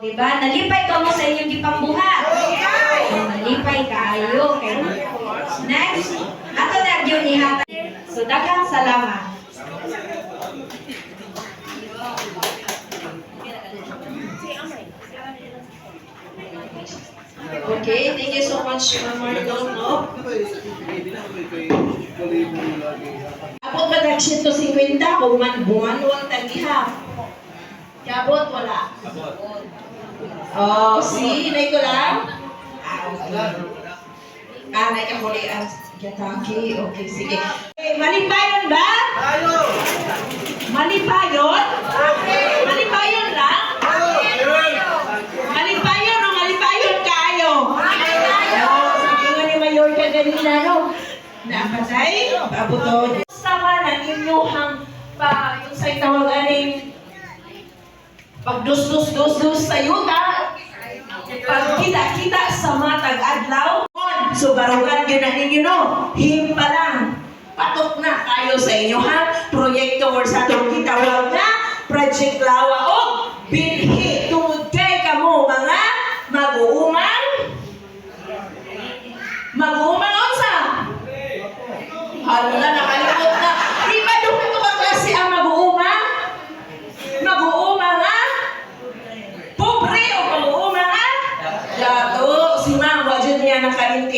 Diba? Nalipay ka mo sa inyong gipambuhat. Nalipay kayo. Okay. Next. Ato na yun ihatan. So, daghang salamat. Okay, thank you so much, Marlon, no? Ako ba nag-150 kung buwan wang tagiha? Kabot, wala. Oh, see? Inay ko lang? Nay ka muli. Yataki. Okay, sige. Malipayon ba? Malipayon? Malipayon lang? Malipayon o malipayon kayo? Sabi nga ni Mayor ka ganina, no? Napatay? Pabuto. Sama na inyuhang pa yung sa'y tawaгаning pagdus-dus-dus-dus sa yuta. Pag kita-kita sa matag adlaw. So barugan yun na ninyo, no? Himpa lang. Patok na kayo sa inyo, ha? Proyekto or sa itong kitawag na Project Lawa o binhi. Tungod kay kamo mga mag-uumang unsa? Hala, nakalimot na. Di ba doon ito ka klase ang mag-uumang? Mag-uumang, ha? Pobre o mag-uumang, ha? Yato, si Ma'am, wajan niya nakalinti.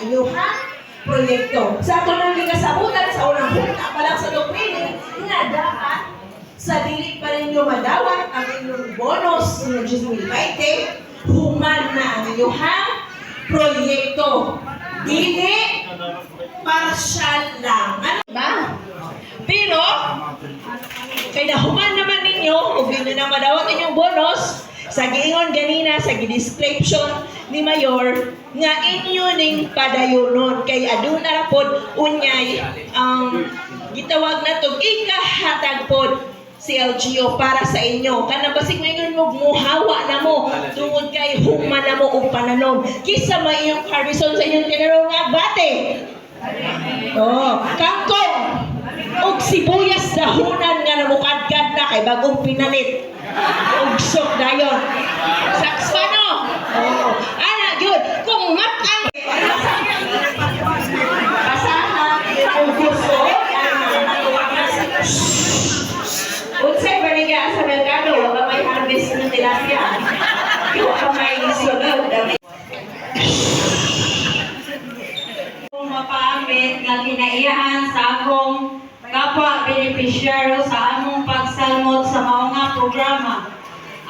Inyuhan proyekto. Sa ito nang kasabutan sa unang punta pa lang sa doktrine, nga dapat sa dili pa rin nyo madawat ang inyong bonus ng 2020, human na ang inyuhang proyekto. Dili, partial lang. Ano ba? Pero, kaya human naman ninyo, kung hindi na madawat inyong bonus, sa giingon ganina, sa description ni Mayor, nga inyo ning padayunon kay aduna ra pod unyay gitawag na to ikahatag pod si LGU para sa inyo. Kana basig ngayon mo muhawa na mo tungod kay huma na mo og pananom. Kisa may iyong harveston sa inyong tinarong nga bate. Oh, kangkong og sibuyas dahonan nga namukadkad na kay bagong pinalit. Ugsok dayon. Saks pa no? Oh. Ana, yun. Kung matang pasahan, kung gusto, unsay baliga sa merkado, wala may harvest ng tilapia. Wala may sunod. Kung mapaamit nga kinaiyahan sa akong kapwa beneficiaryo sa among pagsalmot sa mao nga programa,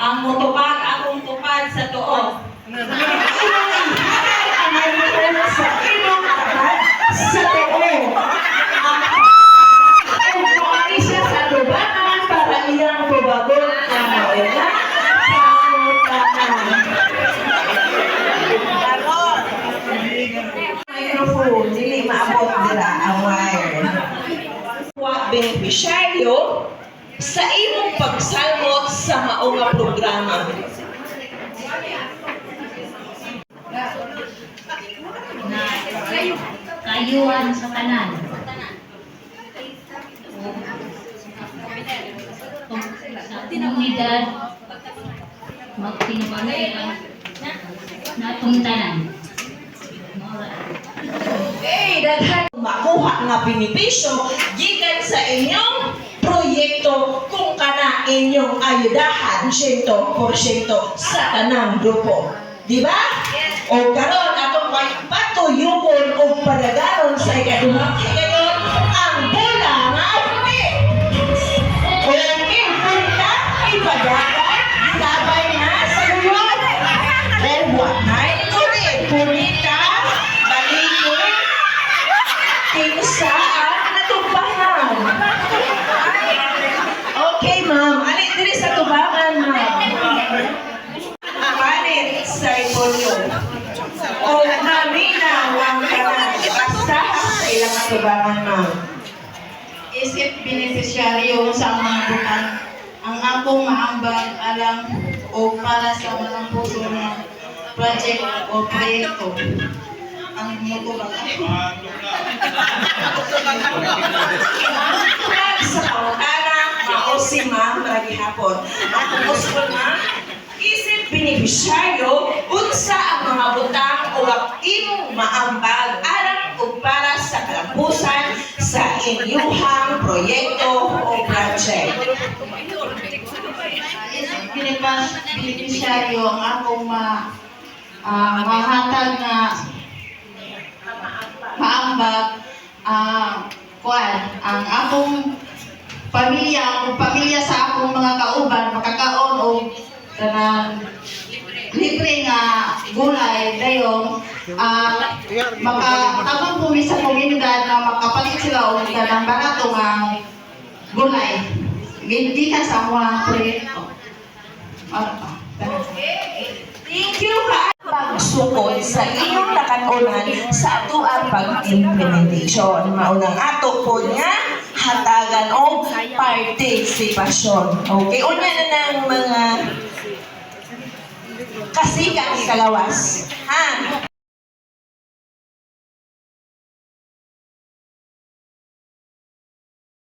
ang mutubag akong tupad sa tuod. Sa imong tupad sa tuod. Ang isa sa tubanan para iyang tubagon na mawala pangutanan. Microphone, dili maabot nila ang wire. Beneficiaryo sa imong pagsalmot sa mao nga programa. Kayuan sa kanan. Sa komunidad magtinubangay natong tanan. Daghan makuha nga benepisyo gikan sa inyong proyekto kung kana inyong ayudahan 100% sa tanang grupo. Di ba? O karon atong patuyugon o padagaron sa ikaduhang kayon ang bola nga uli. O yung punta ipadagan sabay na sa luwag. O buwan na uli. Punita, balikon, tinsaan, natubahan. Okay, ma'am. Alit diri sa tubangan, ma'am. Alit sa ipolyo. O naminaw ang kanan. Basta sa ilang tubangan, ma'am. Isip beneficiaryo sa mga bukan ang akong maambag alam o para sa mga puso ng project o proyekto. Ang mutubag ako. Sa pangutana, mao si ma'am lagi hapon. Ako gusto na benepisyaryo unsa ang mga butang o imong maambag alang ug para sa kalapusan sa inyuhang proyekto o project. Benepisyaryo ang akong mahatag na maambag ang akong pamilya sa akong mga kauban makakaon o kanang libre nga gulay dayong makatabang po sa komunidad na makapalit sila o kanang barato nga gulay hindi ka sa mga proyekto. Thank you ka pagsukod sa inyong nakatunan sa atuang pag-implementation. Maunang ato po niya hatagan o partisipasyon. Okay, unya na ng mga kasigang kalawas. Ha?